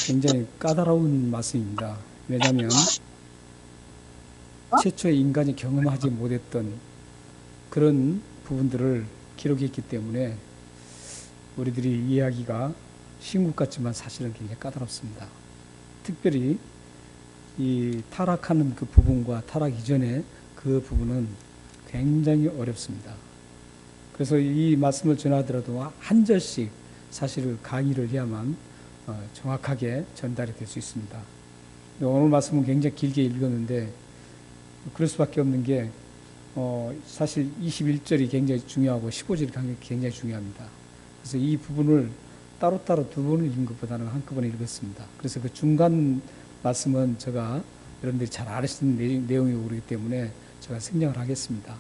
굉장히 까다로운 말씀입니다. 왜냐하면 최초의 인간이 경험하지 못했던 그런 부분들을 기록했기 때문에 우리들이 이해하기가 쉬운 것 같지만 사실은 굉장히 까다롭습니다. 특별히 이 타락하는 그 부분과 타락 이전에 그 부분은 굉장히 어렵습니다. 그래서 이 말씀을 전하더라도 한 절씩 사실 강의를 해야만 정확하게 전달이 될 수 있습니다. 오늘 말씀은 굉장히 길게 읽었는데 그럴 수밖에 없는 게 사실 21절이 굉장히 중요하고 15절이 굉장히 중요합니다. 그래서 이 부분을 따로따로 두 번을 읽은 것보다는 한꺼번에 읽었습니다. 그래서 그 중간 말씀은 제가 여러분들이 잘 아시는 내용이고 그렇기 때문에 제가 생략을 하겠습니다.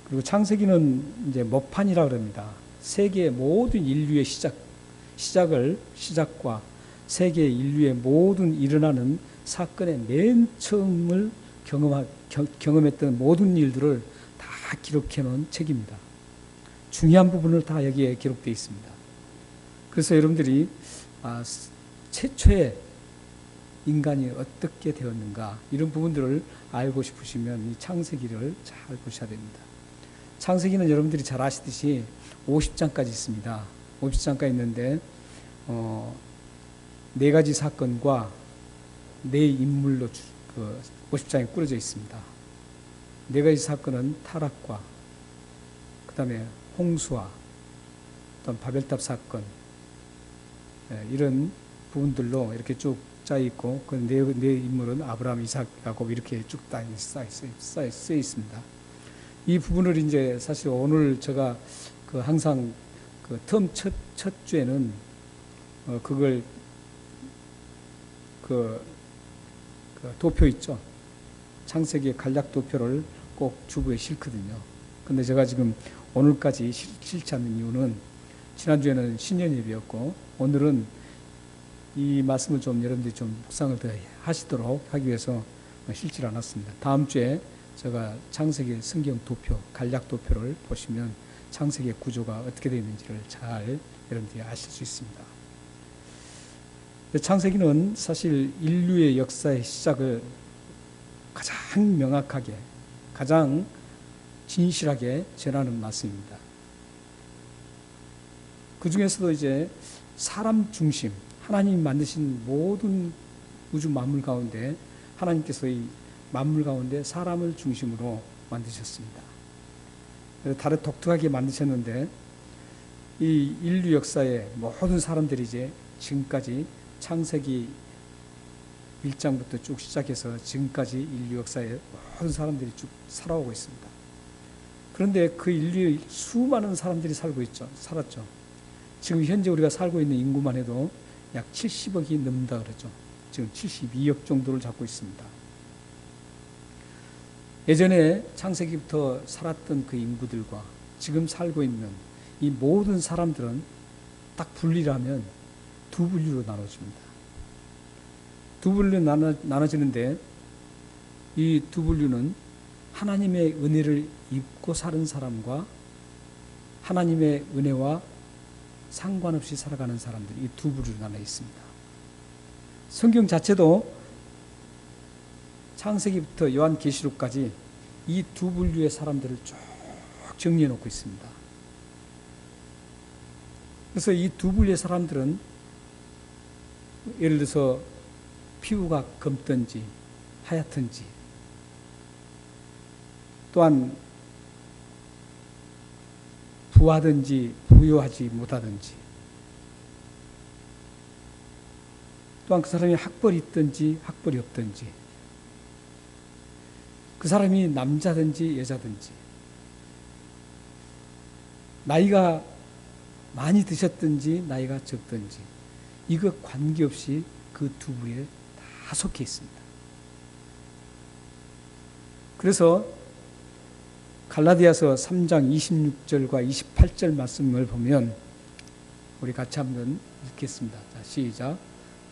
그리고 창세기는 이제 모판이라 그럽니다. 세계 모든 인류의 시작과 세계 인류의 모든 일어나는 사건의 맨 처음을 경험했던 모든 일들을 다 기록해 놓은 책입니다. 중요한 부분을 다 여기에 기록되어 있습니다. 그래서 여러분들이 최초의 인간이 어떻게 되었는가 이런 부분들을 알고 싶으시면 이 창세기를 잘 보셔야 됩니다. 창세기는 여러분들이 잘 아시듯이 50장까지 있습니다. 50장까지 있는데 네 가지 사건과 네 인물로 50장에 꾸려져 있습니다. 네 가지 사건은 타락과 그 다음에 홍수와 또 바벨탑 사건 이런 부분들로 이렇게 쭉 짜 있고 그 네 인물은 아브라함, 이삭, 야곱 이렇게 쭉 다 쓰여 있습니다. 이 부분을 이제 사실 오늘 제가 항상 그 텀 첫 주에는 그걸 그 도표 있죠. 창세기 간략 도표를 꼭 주부에 싣거든요. 근데 제가 지금 오늘까지 싣지 않는 이유는 지난주에는 신년 예배였고 오늘은 이 말씀을 좀 여러분들이 좀 묵상을 더 하시도록 하기 위해서 싣지 않았습니다. 다음 주에 제가 창세기 성경 도표, 간략 도표를 보시면 창세기의 구조가 어떻게 되어 있는지를 잘 여러분들이 아실 수 있습니다. 창세기는 사실 인류의 역사의 시작을 가장 명확하게, 가장 진실하게 전하는 말씀입니다. 그 중에서도 이제 사람 중심, 하나님이 만드신 모든 우주 만물 가운데 하나님께서 이 만물 가운데 사람을 중심으로 만드셨습니다. 다른 독특하게 만드셨는데 이 인류 역사의 모든 사람들이 이제 지금까지 창세기 1장부터 쭉 시작해서 지금까지 인류 역사의 모든 사람들이 쭉 살아오고 있습니다. 그런데 그 인류의 수많은 사람들이 살았죠. 지금 현재 우리가 살고 있는 인구만 해도 약 70억이 넘는다 그러죠. 지금 72억 정도를 잡고 있습니다. 예전에 창세기부터 살았던 그 인구들과 지금 살고 있는 이 모든 사람들은 딱 분리를 하면 두 분류로 나눠집니다. 두 분류로 나눠지는데 이 두 분류는 하나님의 은혜를 입고 사는 사람과 하나님의 은혜와 상관없이 살아가는 사람들, 이 두 부류로 나눠 있습니다. 성경 자체도 창세기부터 요한계시록까지 이 두 분류의 사람들을 쭉 정리해 놓고 있습니다. 그래서 이 두 분류의 사람들은 예를 들어서 피부가 검든지 하얗든지 또한 부하든지 부유하지 못하든지 또한 그 사람이 학벌이 있든지 학벌이 없든지 그 사람이 남자든지 여자든지 나이가 많이 드셨든지 나이가 적든지 이거 관계없이 그 두 부류에 다 속해 있습니다. 그래서 갈라디아서 3장 26절과 28절 말씀을 보면 우리 같이 한번 읽겠습니다. 자, 시작.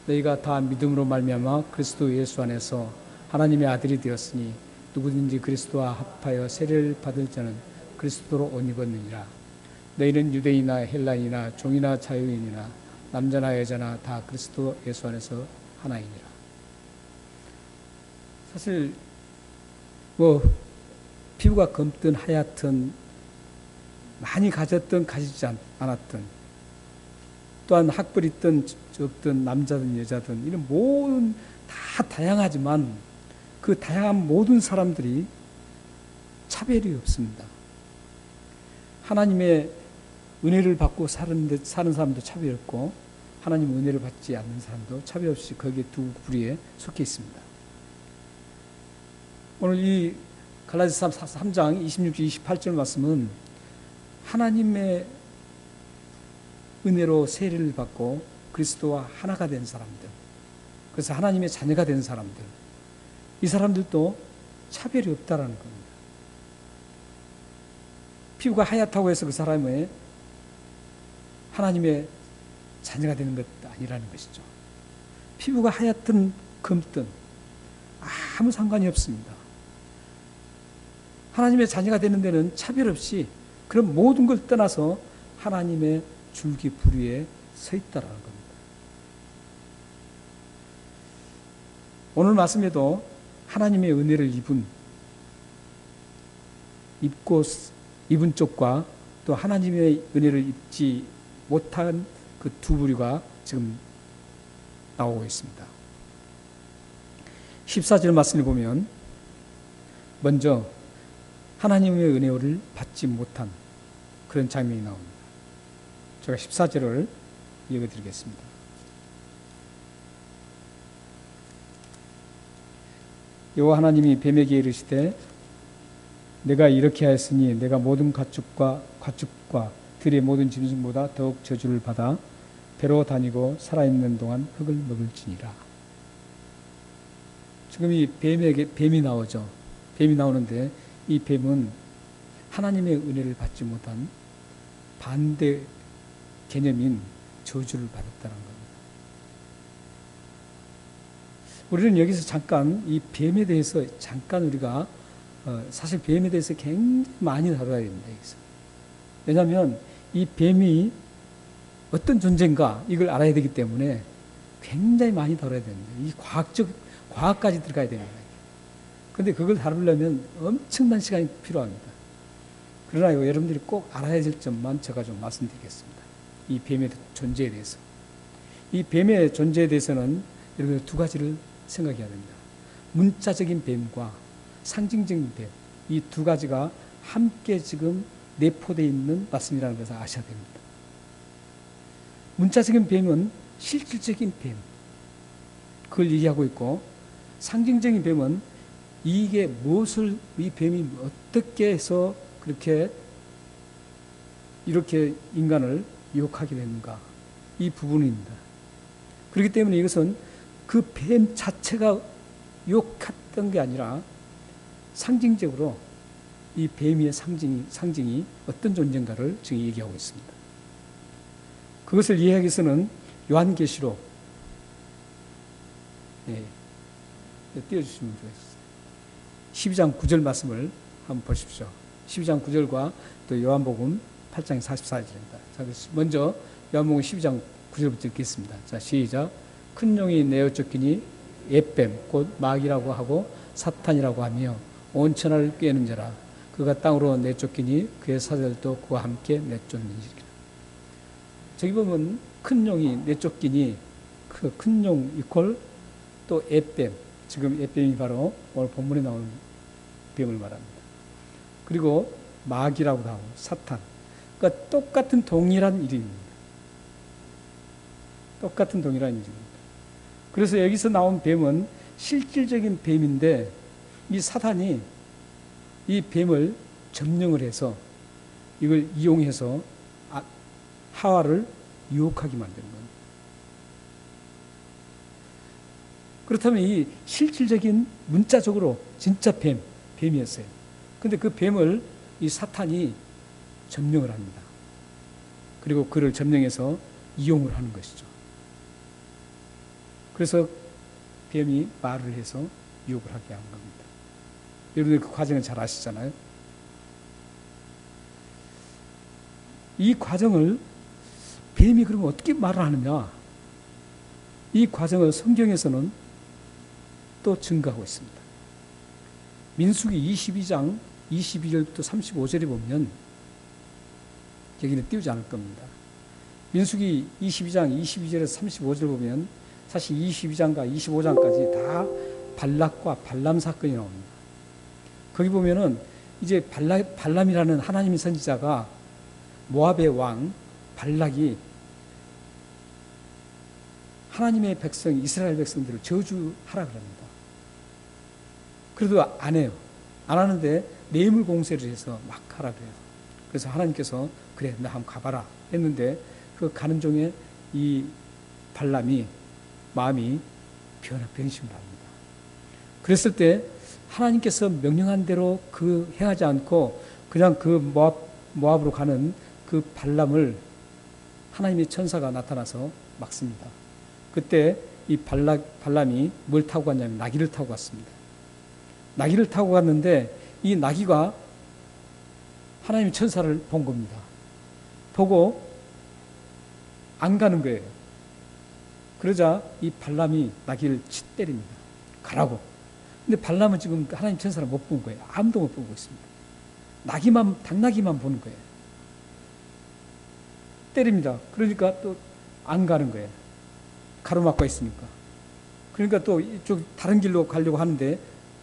너희가 다 믿음으로 말미암아 그리스도 예수 안에서 하나님의 아들이 되었으니 누구든지 그리스도와 합하여 세례를 받을 자는 그리스도로 옷 입었느니라. 너희는 유대인이나 헬라인이나 종이나 자유인이나 남자나 여자나 다 그리스도 예수 안에서 하나이니라. 사실 뭐 피부가 검든 하얗든 많이 가졌든 가지지 않았든 또한 학벌 있든 없든 남자든 여자든 이런 모든 다 다양하지만 그 다양한 모든 사람들이 차별이 없습니다. 하나님의 은혜를 받고 사는 사람도 차별 없고 하나님의 은혜를 받지 않는 사람도 차별 없이 거기에 두 부류에 속해 있습니다. 오늘 이 갈라디아서 3장 26절 28절 말씀은 하나님의 은혜로 세례를 받고 그리스도와 하나가 된 사람들, 그래서 하나님의 자녀가 된 사람들, 이 사람들도 차별이 없다라는 겁니다. 피부가 하얗다고 해서 그 사람의 하나님의 자녀가 되는 것도 아니라는 것이죠. 피부가 하얗든 검든 아무 상관이 없습니다. 하나님의 자녀가 되는 데는 차별 없이 그런 모든 걸 떠나서 하나님의 줄기 부류에 서 있다라는 겁니다. 오늘 말씀에도 하나님의 은혜를 입은 쪽과 또 하나님의 은혜를 입지 못한 그 두 부류가 지금 나오고 있습니다. 14절 말씀을 보면 먼저 하나님의 은혜를 받지 못한 그런 장면이 나옵니다. 제가 14절을 읽어드리겠습니다. 여호와 하나님이 뱀에게 이르시되 내가 이렇게 하였으니 내가 모든 가축과 들의 모든 짐승보다 더욱 저주를 받아 배로 다니고 살아있는 동안 흙을 먹을지니라. 지금 이 뱀이 나오죠. 뱀이 나오는데 이 뱀은 하나님의 은혜를 받지 못한 반대 개념인 저주를 받았다는 겁니다. 우리는 여기서 잠깐 이 뱀에 대해서 잠깐 우리가 사실 뱀에 대해서 굉장히 많이 다뤄야 됩니다. 여기서. 왜냐하면 이 뱀이 어떤 존재인가 이걸 알아야 되기 때문에 굉장히 많이 다뤄야 됩니다. 이 과학까지 들어가야 됩니다. 그런데 그걸 다루려면 엄청난 시간이 필요합니다. 그러나 여러분들이 꼭 알아야 될 점만 제가 좀 말씀드리겠습니다. 이 뱀의 존재에 대해서. 이 뱀의 존재에 대해서는 여러분들 두 가지를 생각해야 됩니다. 문자적인 뱀과 상징적인 뱀, 이 두 가지가 함께 지금 내포되어 있는 말씀이라는 것을 아셔야 됩니다. 문자적인 뱀은 실질적인 뱀, 그걸 얘기하고 있고, 상징적인 뱀은 이게 무엇을, 이 뱀이 어떻게 해서 이렇게 인간을 유혹하게 되는가, 이 부분입니다. 그렇기 때문에 이것은 그 뱀 자체가 유혹했던 게 아니라 상징적으로 이 뱀의 상징이 어떤 존재인가를 지금 얘기하고 있습니다. 그것을 이해하기 위해서는 요한계시록 띄워주시면 되겠습니다. 12장 9절 말씀을 한번 보십시오. 12장 9절과 또 요한복음 8장 44절입니다. 자, 먼저 요한복음 12장 9절부터 읽겠습니다. 자, 시작. 큰 용이 내어 쫓기니 옛뱀 곧 마귀라고 하고 사탄이라고 하며 온 천하를 꾀는 자라. 그가 땅으로 내쫓기니 그의 사절도 그와 함께 내쫓는지라. 저기 보면 큰 용이 내쫓기니 그 큰 용 이퀄 또 옛뱀, 지금 옛뱀이 바로 오늘 본문에 나오는 뱀을 말합니다. 그리고 마귀라고도 하고 사탄, 그러니까 똑같은 동일한 이름입니다. 똑같은 동일한 이름입니다. 그래서 여기서 나온 뱀은 실질적인 뱀인데 이 사탄이 이 뱀을 점령을 해서 이걸 이용해서 하와를 유혹하게 만드는 겁니다. 그렇다면 이 실질적인 문자적으로 진짜 뱀이었어요. 근데 그 뱀을 이 사탄이 점령을 합니다. 그리고 그를 점령해서 이용을 하는 것이죠. 그래서 뱀이 말을 해서 유혹을 하게 한 겁니다. 여러분들 그 과정을 잘 아시잖아요. 이 과정을 뱀이 그러면 어떻게 말을 하느냐? 이 과정을 성경에서는 또 증거하고 있습니다. 민수기 22장 22절부터 35절에 보면, 여기는 띄우지 않을 겁니다. 민수기 22장 22절에서 35절 보면 사실 22장과 25장까지 다 발락과 발람 사건이 나옵니다. 거기 보면은 이제 발람이라는 하나님의 선지자가 모압의 왕 발락이 하나님의 백성, 이스라엘 백성들을 저주하라 그럽니다. 그래도 안 해요. 안 하는데 뇌물 공세를 해서 막 하라 그래요. 그래서 하나님께서 그래, 나 한번 가봐라 했는데 그 가는 중에 이 발람이 마음이 변심을 합니다. 그랬을 때 하나님께서 명령한 대로 그 행하지 않고 그냥 그 모압으로 가는 그 발람을 하나님의 천사가 나타나서 막습니다. 그때 이 발람이 뭘 타고 갔냐면 나귀를 타고 갔습니다. 나귀를 타고 갔는데 이 나귀가 하나님의 천사를 본 겁니다. 보고 안 가는 거예요. 그러자 이 발람이 나귀를 치 때립니다. 가라고. 근데 발람은 지금 하나님 천사를 못 본 거예요. 아무도 못 보고 있습니다. 당나귀만 보는 거예요. 때립니다. 그러니까 또 안 가는 거예요. 가로막고 있으니까. 그러니까 또 이쪽 다른 길로 가려고 하는데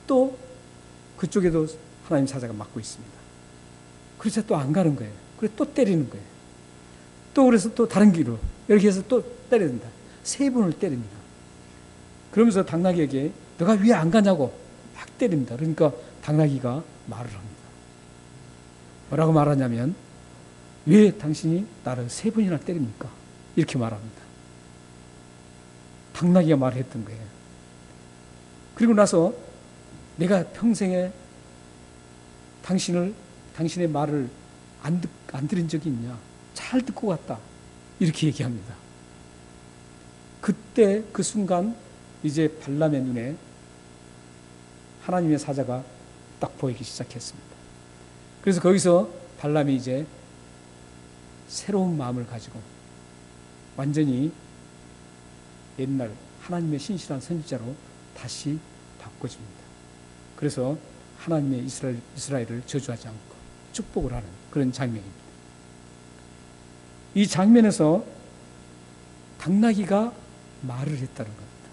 또 그쪽에도 하나님 사자가 막고 있습니다. 그래서 또 안 가는 거예요. 그래서 또 때리는 거예요. 또 그래서 또 다른 길로 이렇게 해서 또 때립니다. 3번을 때립니다. 그러면서 당나귀에게 너가 왜 안 가냐고 막 때립니다. 그러니까 당나귀가 말을 합니다. 뭐라고 말하냐면 왜 당신이 나를 3번이나 때립니까? 이렇게 말합니다. 당나귀가 말했던 거예요. 그리고 나서 내가 평생에 당신의 말을 안 들은 적이 있냐? 잘 듣고 갔다. 이렇게 얘기합니다. 그때 그 순간 이제 발람의 눈에 하나님의 사자가 딱 보이기 시작했습니다. 그래서 거기서 발람이 이제 새로운 마음을 가지고 완전히 옛날 하나님의 신실한 선지자로 다시 바꿔집니다. 그래서 하나님의 이스라엘을 저주하지 않고 축복을 하는 그런 장면입니다. 이 장면에서 당나귀가 말을 했다는 겁니다.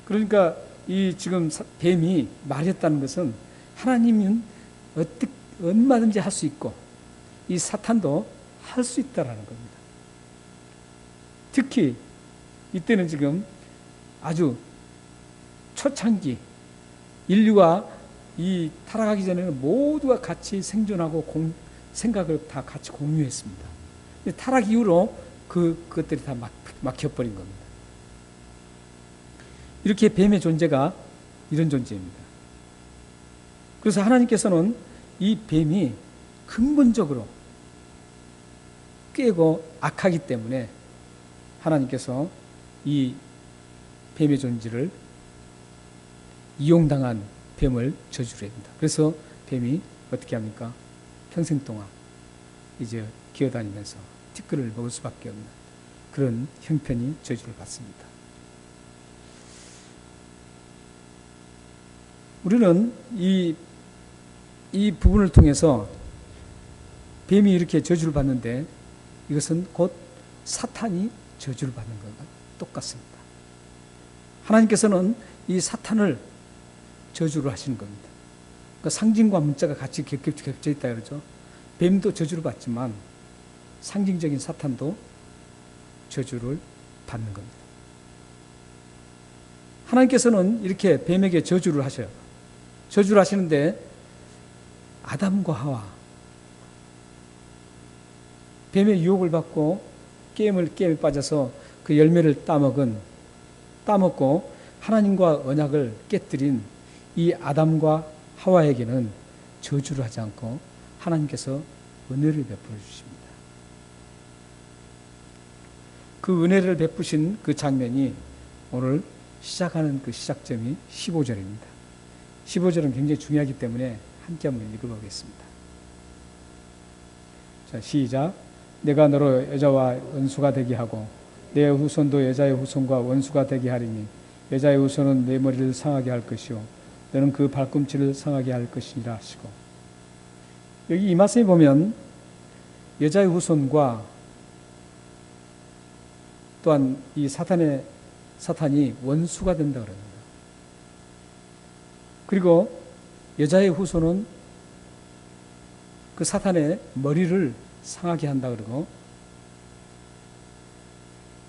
그러니까 이 지금 뱀이 말했다는 것은 하나님은 얼마든지 할 수 있고 이 사탄도 할 수 있다라는 겁니다. 특히 이때는 지금 아주 초창기 인류가 이 타락하기 전에는 모두가 같이 생존하고 생각을 다 같이 공유했습니다. 타락 이후로 그것들이 다 막혀버린 겁니다. 이렇게 뱀의 존재가 이런 존재입니다. 그래서 하나님께서는 이 뱀이 근본적으로 꾀고 악하기 때문에 하나님께서 이 뱀의 존재를 이용당한 뱀을 저주를 합니다. 그래서 뱀이 어떻게 합니까? 평생 동안 이제 기어다니면서 티끌을 먹을 수밖에 없는 그런 형편이 저주를 받습니다. 우리는 이 부분을 통해서 뱀이 이렇게 저주를 받는데 이것은 곧 사탄이 저주를 받는 것과 똑같습니다. 하나님께서는 이 사탄을 저주를 하시는 겁니다. 그러니까 상징과 문자가 같이 겹쳐 있다 그러죠. 뱀도 저주를 받지만 상징적인 사탄도 저주를 받는 겁니다. 하나님께서는 이렇게 뱀에게 저주를 하셔요. 저주를 하시는데 아담과 하와 뱀의 유혹을 받고 게임에 빠져서 그 열매를 따먹고 하나님과 언약을 깨뜨린 이 아담과 하와에게는 저주를 하지 않고 하나님께서 은혜를 베풀어 주십니다. 그 은혜를 베푸신 그 장면이 오늘 시작하는 그 시작점이 15절입니다. 15절은 굉장히 중요하기 때문에 함께 한번 읽어보겠습니다. 자, 시작. 내가 너로 여자와 원수가 되게 하고 내 후손도 여자의 후손과 원수가 되게 하리니 여자의 후손은 내 머리를 상하게 할 것이요 너는 그 발꿈치를 상하게 할 것이니라 하시고, 여기 이 말씀에 보면 여자의 후손과 또한 이 사탄이 원수가 된다 그럽니다. 그리고 여자의 후손은 그 사탄의 머리를 상하게 한다 그러고,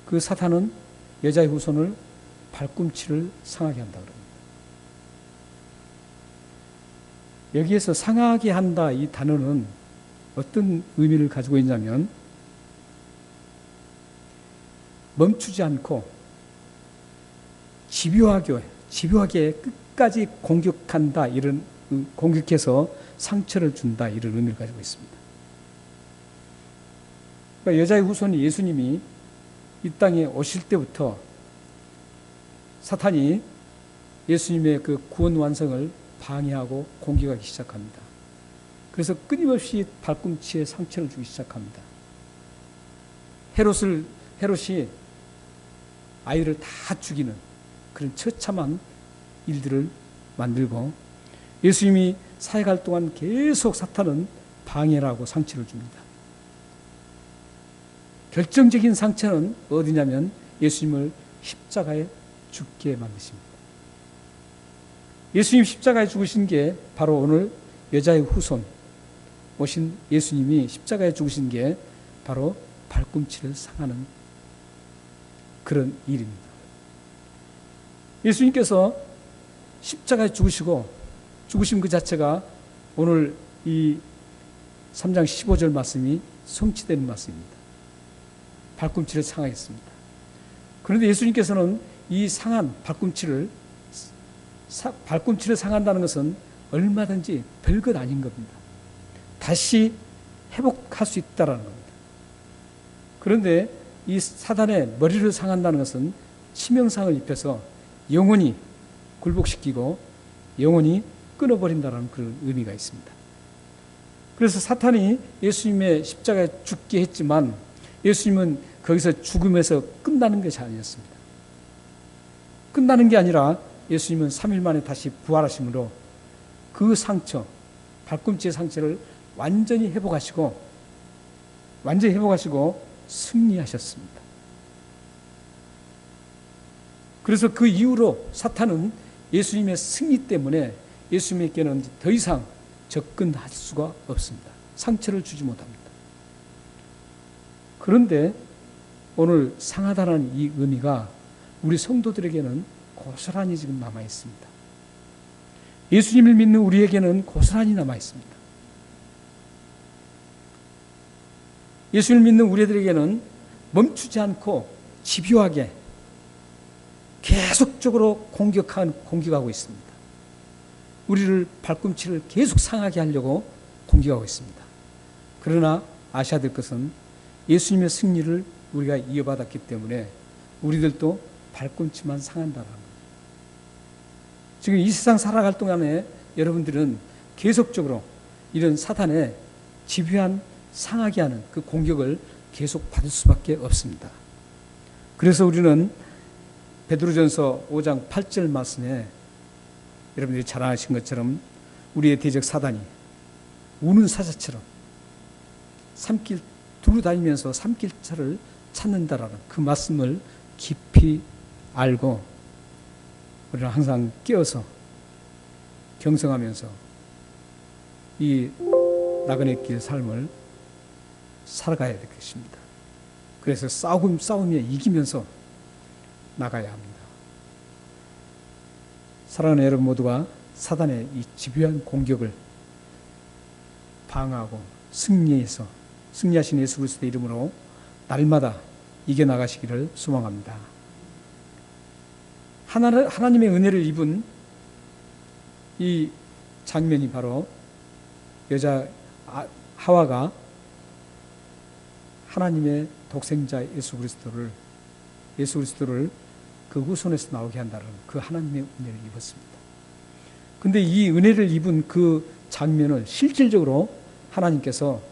그 사탄은 여자의 후손을 발꿈치를 상하게 한다 그럽니다. 여기에서 상하게 한다 이 단어는 어떤 의미를 가지고 있냐면, 멈추지 않고 집요하게 끝까지 공격한다, 이런, 공격해서 상처를 준다, 이런 의미를 가지고 있습니다. 그러니까 여자의 후손 예수님이 이 땅에 오실 때부터 사탄이 예수님의 그 구원 완성을 방해하고 공격하기 시작합니다. 그래서 끊임없이 발꿈치에 상처를 주기 시작합니다. 헤롯이 아이를 다 죽이는 그런 처참한 일들을 만들고, 예수님이 사역할 동안 계속 사탄은 방해를 하고 상처를 줍니다. 결정적인 상처는 어디냐면 예수님을 십자가에 죽게 만드십니다. 예수님 십자가에 죽으신 게 바로 오늘 여자의 후손 오신 예수님이 십자가에 죽으신 게 바로 발꿈치를 상하는 그런 일입니다. 예수님께서 십자가에 죽으신 그 자체가 오늘 이 3장 15절 말씀이 성취되는 말씀입니다. 발꿈치를 상하겠습니다. 그런데 예수님께서는 이 상한 발꿈치를 상한다는 것은 얼마든지 별것 아닌 겁니다. 다시 회복할 수 있다라는 겁니다. 그런데 이 사단의 머리를 상한다는 것은 치명상을 입혀서 영원히 굴복시키고 영원히 끊어버린다는 그런 의미가 있습니다. 그래서 사탄이 예수님의 십자가에 죽게 했지만 예수님은 거기서 죽음에서 끝나는 것이 아니었습니다. 끝나는 게 아니라 예수님은 3일 만에 다시 부활하심으로 그 상처, 발꿈치의 상처를 완전히 회복하시고 승리하셨습니다. 그래서 그 이후로 사탄은 예수님의 승리 때문에 예수님께는 더 이상 접근할 수가 없습니다. 상처를 주지 못합니다. 그런데 오늘 상하다는 이 의미가 우리 성도들에게는 고스란히 지금 남아 있습니다. 예수님을 믿는 우리에게는 고스란히 남아 있습니다. 예수님을 믿는 우리들에게는 멈추지 않고 집요하게 계속적으로 공격하고 있습니다. 우리를 발꿈치를 계속 상하게 하려고 공격하고 있습니다. 그러나 아셔야 될 것은 예수님의 승리를 우리가 이어받았기 때문에 우리들도 발꿈치만 상한다는 겁니다. 지금 이 세상 살아갈 동안에 여러분들은 계속적으로 이런 사탄의 집요한 상하게 하는 그 공격을 계속 받을 수밖에 없습니다. 그래서 우리는 베드로전서 5장 8절 말씀에 여러분들이 잘 아신 것처럼 우리의 대적 사단이 우는 사자처럼 산길 두루 다니면서 산길차를 찾는다라는 그 말씀을 깊이 알고 우리는 항상 깨어서 경성하면서 이 나그네 길 삶을 살아가야 될 것입니다. 그래서 싸움에 이기면서 나가야 합니다. 사랑하는 여러분 모두가 사단의 이 집요한 공격을 방어하고 승리하신 예수 그리스도의 이름으로 날마다 이겨나가시기를 소망합니다. 하나님의 은혜를 입은 이 장면이 바로 여자 하와가 하나님의 독생자 예수 그리스도를 그 후손에서 나오게 한다는 그 하나님의 은혜를 입었습니다. 그런데 이 은혜를 입은 그 장면을 실질적으로 하나님께서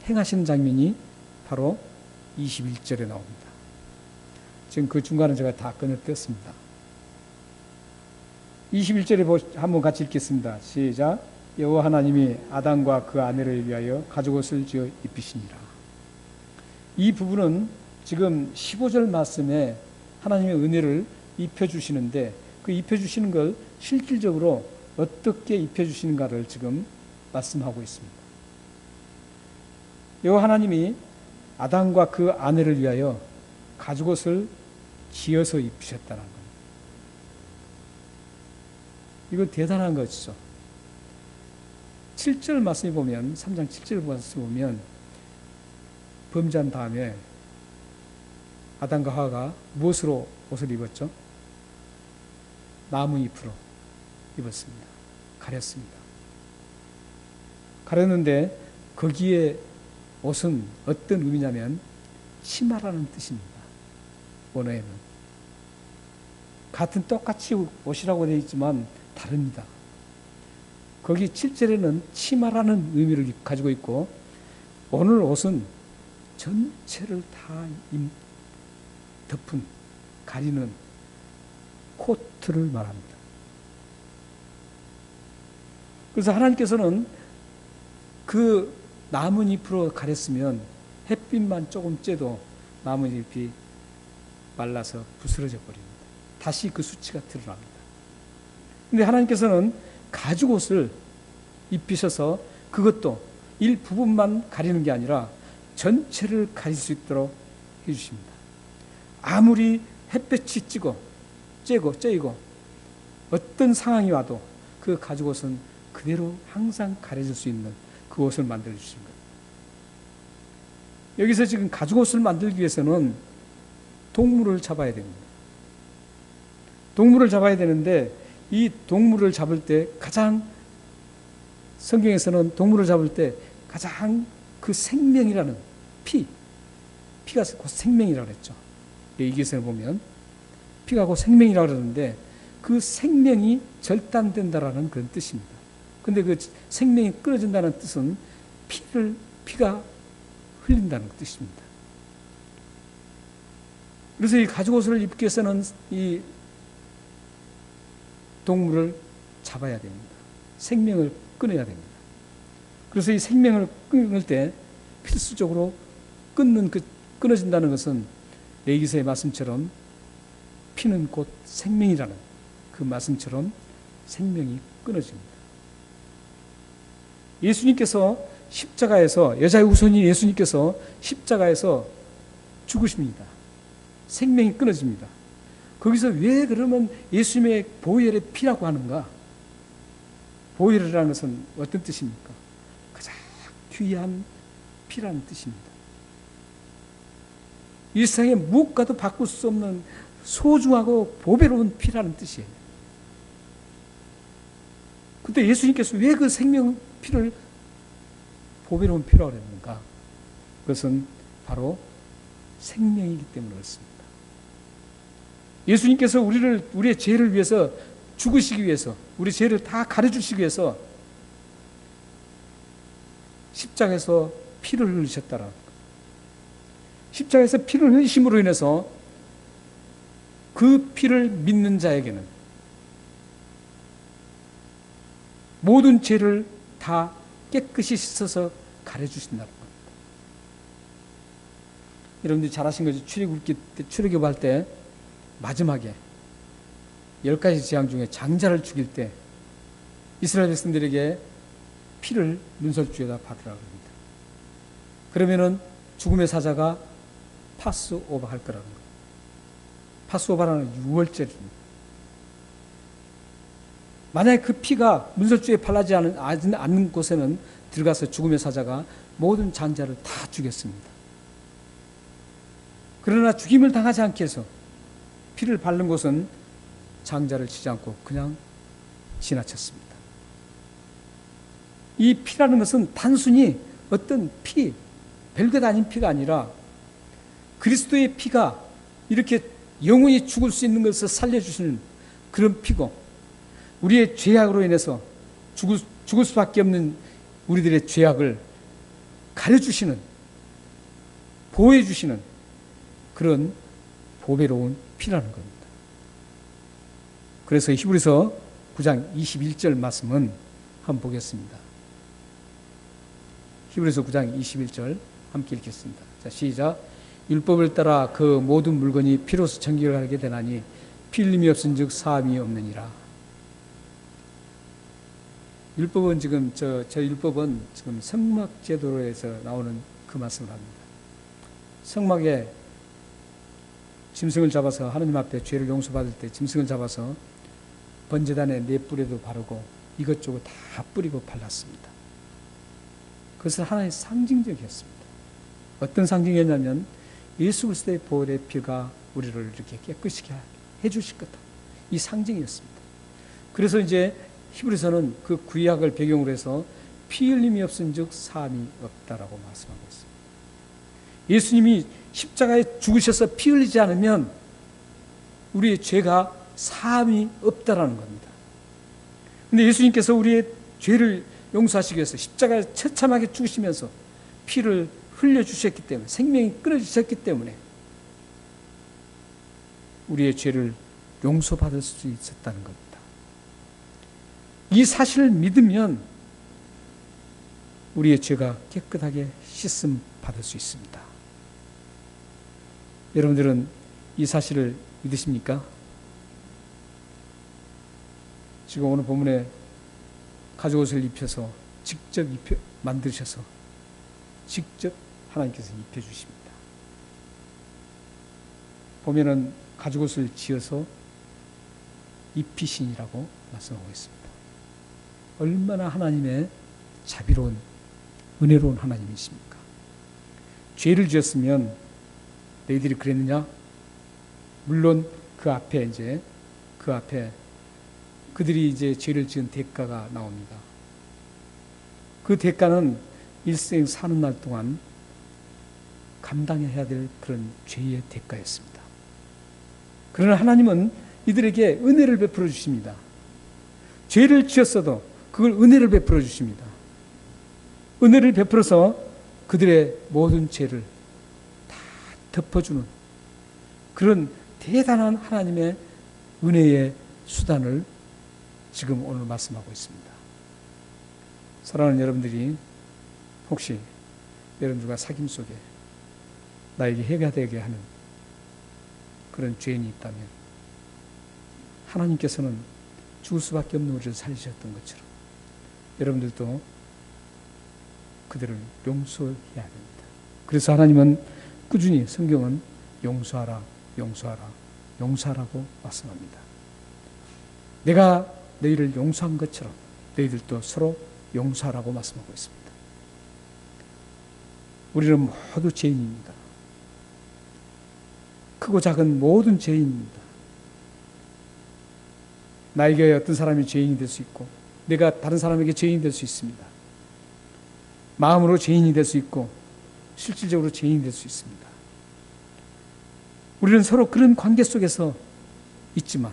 행하시는 장면이 바로 21절에 나옵니다. 지금 그 중간은 제가 다 꺼내떴습니다. 21절에 한번 같이 읽겠습니다. 시작. 여호와 하나님이 아담과 그 아내를 위하여 가죽옷을 지어 입히시니라. 이 부분은 지금 15절 말씀에 하나님의 은혜를 입혀주시는데, 그 입혀주시는 걸 실질적으로 어떻게 입혀주시는가를 지금 말씀하고 있습니다. 여호와 하나님이 아담과 그 아내를 위하여 가죽옷을 지어서 입히셨다는 겁니다. 이거 대단한 것이죠. 7절 말씀에 보면, 3장 7절 말씀에 보면, 범죄한 다음에 아담과 하와가 무엇으로 옷을 입었죠? 나무잎으로 입었습니다. 가렸습니다. 가렸는데 거기에 옷은 어떤 의미냐면 치마라는 뜻입니다. 원어에는. 같은 똑같이 옷이라고 되어 있지만 다릅니다. 거기 7절에는 치마라는 의미를 가지고 있고, 오늘 옷은 전체를 다 덮은, 가리는 코트를 말합니다. 그래서 하나님께서는 그 나뭇잎으로 가렸으면 햇빛만 조금 쬐도 나뭇잎이 말라서 부스러져 버립니다. 다시 그 수치가 드러납니다. 근데 하나님께서는 가죽옷을 입히셔서 그것도 일부분만 가리는 게 아니라 전체를 가릴 수 있도록 해주십니다. 아무리 햇볕이 쬐고 어떤 상황이 와도 그 가죽옷은 그대로 항상 가려질 수 있는 그 옷을 만들어 주신 거예요. 여기서 지금 가죽옷을 만들기 위해서는 동물을 잡아야 됩니다. 동물을 잡아야 되는데, 이 동물을 잡을 때 가장, 성경에서는 동물을 잡을 때 가장 그 생명이라는 피가 곧 생명이라고 그랬죠. 이기서에 보면 피가 곧 생명이라고 그러는데, 그 생명이 절단된다라는 그런 뜻입니다. 근데 그 생명이 끊어진다는 뜻은 피가 흘린다는 뜻입니다. 그래서 이 가죽옷을 입기 위해서는 이 동물을 잡아야 됩니다. 생명을 끊어야 됩니다. 그래서 이 생명을 끊을 때 필수적으로 끊어진다는 것은 레위기서의 말씀처럼 피는 곧 생명이라는 그 말씀처럼 생명이 끊어집니다. 예수님께서 십자가에서, 여자의 우선인 예수님께서 십자가에서 죽으십니다. 생명이 끊어집니다. 거기서 왜 그러면 예수님의 보혈의 피라고 하는가? 보혈이라는 것은 어떤 뜻입니까? 가장 귀한 피라는 뜻입니다. 이 세상에 무엇과도 바꿀 수 없는 소중하고 보배로운 피라는 뜻이에요. 근데 예수님께서 왜 그 생명 피를 보배로운 피라고 그랬는가? 그것은 바로 생명이기 때문에 그렇습니다. 예수님께서 우리의 죄를 위해서 죽으시기 위해서, 우리 죄를 다 가려주시기 위해서 십자가에서 피를 흘리셨다라는 것. 십자가에서 피를 흘리심으로 인해서 그 피를 믿는 자에게는 모든 죄를 다 깨끗이 씻어서 가려주신다는 겁니다. 여러분들이 잘 아신 거죠. 출애굽할 때 마지막에 10가지 재앙 중에 장자를 죽일 때 이스라엘 백성들에게 피를 문설주에다 받으라고 합니다. 그러면은 죽음의 사자가 파스오버 할 거라는 거예요. 파스오버라는 유월절입니다. 만약에 그 피가 문설주에 발라지 않는 곳에는 들어가서 죽음의 사자가 모든 장자를 다 죽였습니다. 그러나 죽임을 당하지 않게 해서 피를 바른 곳은 장자를 치지 않고 그냥 지나쳤습니다. 이 피라는 것은 단순히 어떤 별것 아닌 피가 아니라 그리스도의 피가 이렇게 영원히 죽을 수 있는 것을 살려주시는 그런 피고, 우리의 죄악으로 인해서 죽을 수밖에 없는 우리들의 죄악을 가려주시는 보호해 주시는 그런 보배로운 피라는 겁니다. 그래서 히브리서 9장 21절 말씀은 한번 보겠습니다. 히브리서 9장 21절 함께 읽겠습니다. 자, 시작. 율법을 따라 그 모든 물건이 피로서 정결을 하게 되나니 피 흘림이 없은즉 사함이 없느니라. 율법은 지금 저 율법은 지금 성막 제도에서 나오는 그 말씀을 합니다. 성막에 짐승을 잡아서 하느님 앞에 죄를 용서받을 때 짐승을 잡아서 번제단에 네 뿔에도 바르고 이것저것 다 뿌리고 발랐습니다. 그것은 하나의 상징적이었습니다. 어떤 상징이었냐면 예수 그리스도의 보혈의 피가 우리를 이렇게 깨끗하게 해주실 거다. 이 상징이었습니다. 그래서 이제 히브리서는 그 구약을 배경으로 해서 피 흘림이 없은즉 사함이 없다라고 말씀하고 있습니다. 예수님이 십자가에 죽으셔서 피 흘리지 않으면 우리의 죄가 사함이 없다라는 겁니다. 그런데 예수님께서 우리의 죄를 용서하시기 위해서 십자가에 처참하게 죽으시면서 피를 흘려주셨기 때문에, 생명이 끊어주셨기 때문에 우리의 죄를 용서받을 수 있었다는 겁니다. 이 사실을 믿으면 우리의 죄가 깨끗하게 씻음 받을 수 있습니다. 여러분들은 이 사실을 믿으십니까? 지금 오늘 본문에 가죽옷을 입혀서 직접 만드셔서 직접 하나님께서 입혀주십니다. 보면은 가죽옷을 지어서 입히신이라고 말씀하고 있습니다. 얼마나 하나님의 자비로운 은혜로운 하나님이십니까? 죄를 지었으면 너희들이 그랬느냐? 물론 그 앞에 그들이 이제 죄를 지은 대가가 나옵니다. 그 대가는 일생 사는 날 동안 감당해야 될 그런 죄의 대가였습니다. 그러나 하나님은 이들에게 은혜를 베풀어 주십니다. 죄를 지었어도 그걸 은혜를 베풀어 주십니다. 은혜를 베풀어서 그들의 모든 죄를 다 덮어주는 그런 대단한 하나님의 은혜의 수단을 지금 오늘 말씀하고 있습니다. 사랑하는 여러분들이 혹시 여러분들과 사귐 속에 나에게 해가 되게 하는 그런 죄인이 있다면 하나님께서는 죽을 수밖에 없는 우리를 살리셨던 것처럼 여러분들도 그들을 용서해야 됩니다. 그래서 하나님은 꾸준히 성경은 용서하라, 용서하라, 용서하라고 말씀합니다. 내가 너희를 용서한 것처럼 너희들도 서로 용서하라고 말씀하고 있습니다. 우리는 모두 죄인입니다. 크고 작은 모든 죄인입니다. 나에게 어떤 사람이 죄인이 될 수 있고 내가 다른 사람에게 죄인이 될 수 있습니다. 마음으로 죄인이 될 수 있고 실질적으로 죄인이 될 수 있습니다. 우리는 서로 그런 관계 속에서 있지만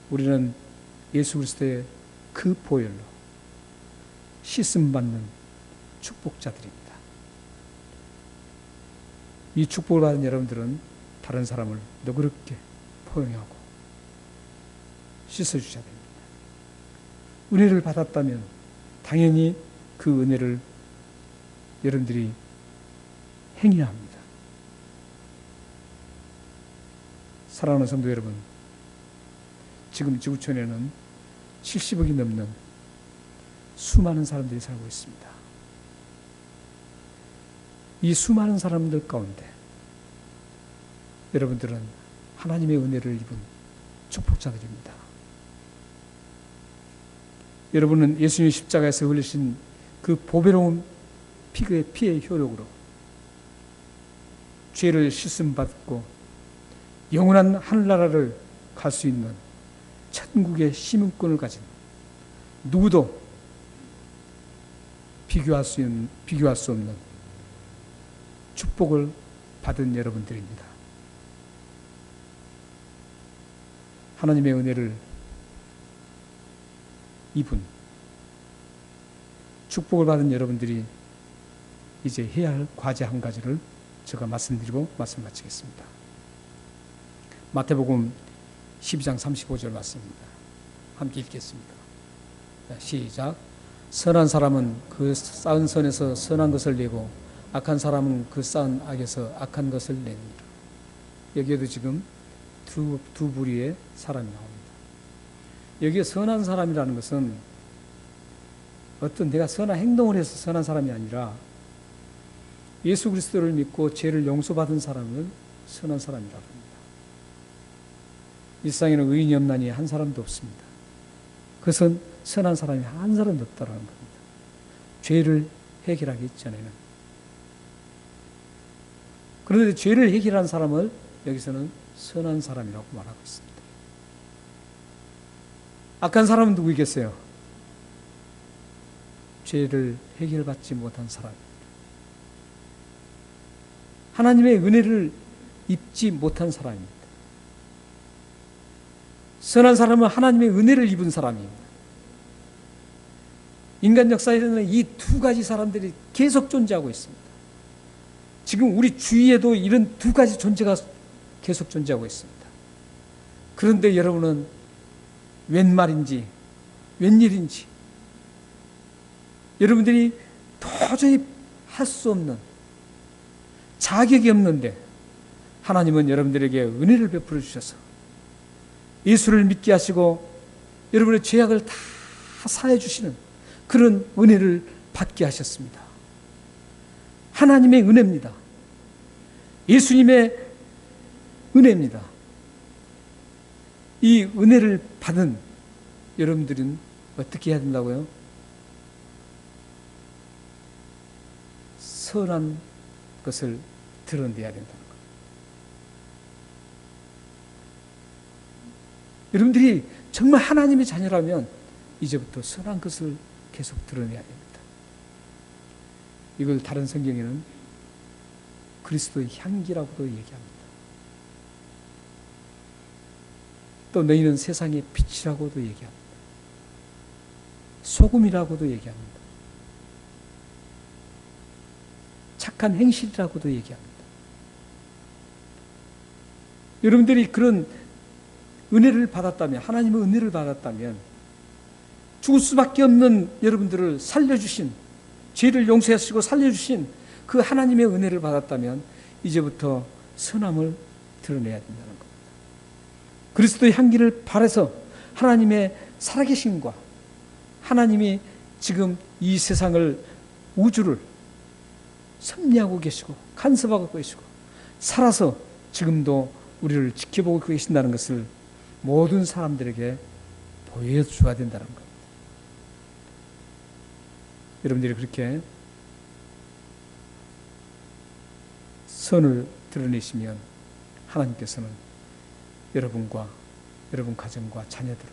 우리는 예수 그리스도의 그 보혈로 씻음 받는 축복자들입니다. 이 축복을 받은 여러분들은 다른 사람을 너그럽게 포용하고 씻어주셔야 됩니다. 은혜를 받았다면 당연히 그 은혜를 여러분들이 행해야 합니다. 사랑하는 성도 여러분, 지금 지구촌에는 70억이 넘는 수많은 사람들이 살고 있습니다. 이 수많은 사람들 가운데 여러분들은 하나님의 은혜를 입은 축복자들입니다. 여러분은 예수님의 십자가에서 흘리신 그 보배로운 피의 효력으로 죄를 씻음 받고 영원한 하늘나라를 갈 수 있는 천국의 시민권을 가진 누구도 비교할 수 없는 축복을 받은 여러분들입니다. 하나님의 은혜를 입은 축복을 받은 여러분들이 이제 해야 할 과제 한 가지를 제가 말씀드리고 말씀 마치겠습니다. 마태복음 12장 35절 말씀입니다. 함께 읽겠습니다. 시작. 선한 사람은 그 쌓은 선에서 선한 것을 내고 악한 사람은 그 쌓은 악에서 악한 것을 냅니다. 여기에도 지금 두 부류의 사람이 나옵니다. 여기에 선한 사람이라는 것은 어떤 내가 선한 행동을 해서 선한 사람이 아니라 예수 그리스도를 믿고 죄를 용서받은 사람을 선한 사람이라고 합니다. 이 세상에는 의인이 없나니 한 사람도 없습니다. 그것은 선한 사람이 한 사람도 없다는 겁니다. 죄를 해결하기 전에는. 그런데 죄를 해결한 사람을 여기서는 선한 사람이라고 말하고 있습니다. 악한 사람은 누구이겠어요? 죄를 해결받지 못한 사람입니다. 하나님의 은혜를 입지 못한 사람입니다. 선한 사람은 하나님의 은혜를 입은 사람입니다. 인간 역사에는 이 두 가지 사람들이 계속 존재하고 있습니다. 지금 우리 주위에도 이런 두 가지 존재가 계속 존재하고 있습니다. 그런데 여러분은 웬 말인지, 웬일인지, 여러분들이 도저히 할 수 없는, 자격이 없는데 하나님은 여러분들에게 은혜를 베풀어 주셔서 예수를 믿게 하시고 여러분의 죄악을 다 사해 주시는 그런 은혜를 받게 하셨습니다. 하나님의 은혜입니다. 예수님의 은혜입니다. 이 은혜를 받은 여러분들은 어떻게 해야 된다고요? 선한 것을 드러내야 된다는 거예요. 여러분들이 정말 하나님의 자녀라면 이제부터 선한 것을 계속 드러내야 됩니다. 이걸 다른 성경에는 그리스도의 향기라고도 얘기합니다. 또 너희는 세상의 빛이라고도 얘기합니다. 소금이라고도 얘기합니다. 착한 행실이라고도 얘기합니다. 여러분들이 그런 은혜를 받았다면, 하나님의 은혜를 받았다면 죽을 수밖에 없는 여러분들을 살려주신, 죄를 용서하시고 살려주신 그 하나님의 은혜를 받았다면 이제부터 선함을 드러내야 된다는 겁니다. 그리스도의 향기를 발해서 하나님의 살아계심과 하나님이 지금 이 세상을, 우주를 섭리하고 계시고 간섭하고 계시고 살아서 지금도 우리를 지켜보고 계신다는 것을 모든 사람들에게 보여줘야 된다는 겁니다. 여러분들이 그렇게 선을 드러내시면 하나님께서는 여러분과 여러분 가정과 자녀들을,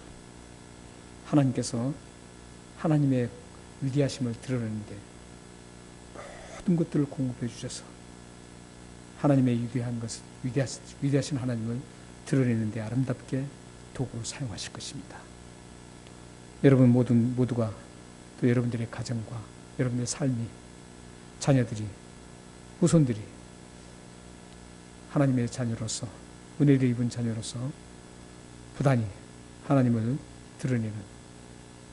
하나님께서 하나님의 위대하심을 드러내는데 모든 것들을 공급해 주셔서 하나님의 위대한 것을, 위대하신 하나님을 드러내는데 아름답게 도구로 사용하실 것입니다. 여러분 모두가 또 여러분들의 가정과 여러분들의 삶이, 자녀들이, 후손들이 하나님의 자녀로서, 은혜를 입은 자녀로서 부단히 하나님을 드러내는,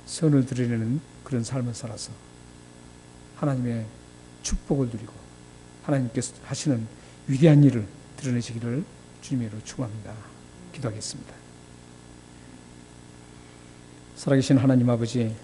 선을 드러내는 그런 삶을 살아서 하나님의 축복을 누리고 하나님께서 하시는 위대한 일을 드러내시기를 주님의 이름으로 축원합니다. 기도하겠습니다. 살아계신 하나님 아버지,